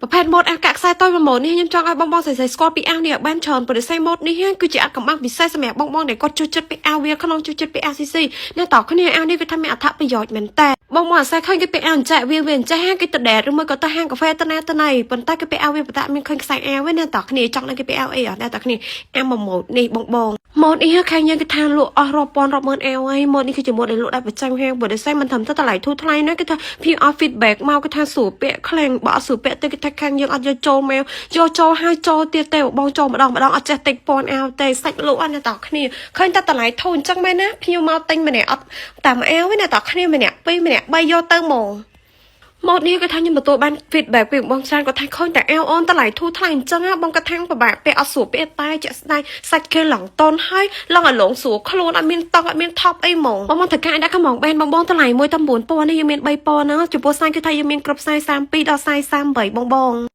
ប្រភេទម៉ូតអាកាក់ខ្សែតូច1ម៉ូតនេះខ្ញុំចង់ឲ្យបងស្រីស្គាល់ពីអាវនេះឲ្យបានច្រើនព្រោះតែម៉ូតនេះគឺជាអាវកំបាំងពិសេសសម្រាប់បងដែលគាត់ចូលចិត្តពីអាវវាក្នុងចូលចិត្តពីអាវ CC អ្នកតោះគ្នាអាវនេះវាថាមានអត្ថប្រយោជន៍មែនតើបងអាស្រ័យឃើញគេពីអាវអញ្ចាក់វាអញ្ចាក់គេទៅដេតឬមួយក៏ទៅហាងកាហ្វេទៅណាទៅណីប៉ុន្តែគេពីអាវវាបតាមានឃើញខ្សែអាវវិញអ្នកតោះគ្នាចង់ឲ្យគេពីអាវអីអត់អ្នកតោះគ្នាអាវ1ម៉ូតនេះបងម៉ូតនេះខាងយើងគេថាលក់អស់រាប់ពាន់រាប់ម៉ឺនអាវហើយម៉ូតនេះគឺជាម៉ូតដែលលក់ដោយប្រចាំហាងព្រោះតែមិនត្រឹមតែតម្លៃធូរថ្លៃណាគេថា PR feedback មកគេថាស្រួលពាក់ខ្លាំងបើអត់ស្រួលពាក់ទៅគេថាខាងយើងអត់យកចូលមកយកចូលហើយចូលទៀតទេបងចូលម្ដងអត់ចេះតិចពាន់អាវទេសាច់លក់អត់អ្នកតោះគ្នាឃើញតែតម្លៃធូរអញ្ចឹងមែនណាភ្ញៀវមកទិញម្នាក់អត់តាមអាវទេអ្នកតោះគ្នាម្នាក់2ម្នាក់3យកទៅហ្មងម៉ូតនេះគេថាខ្ញុំទទួលបាន feedback ពីបងច្រើនគាត់ថាឃើញតែអាវអូនតម្លៃធូរថ្លៃអញ្ចឹងបងគាត់ថាពិបាកពាក់អត់ស្រួលពាក់តែជាក់ស្ដែងសាច់គេឡងតនហើយឡងឲ្យលងស្រួលខ្លួនអត់មានតង់អត់មានថប់អីហ្មងបងត្រូវការដាក់កំងបែនបងតម្លៃ1តែ9000នេះយើងមាន3ពណ៌ហ្នឹងចំពោះសាច់គឺថាយើងមានគ្រប់42ដល់48បង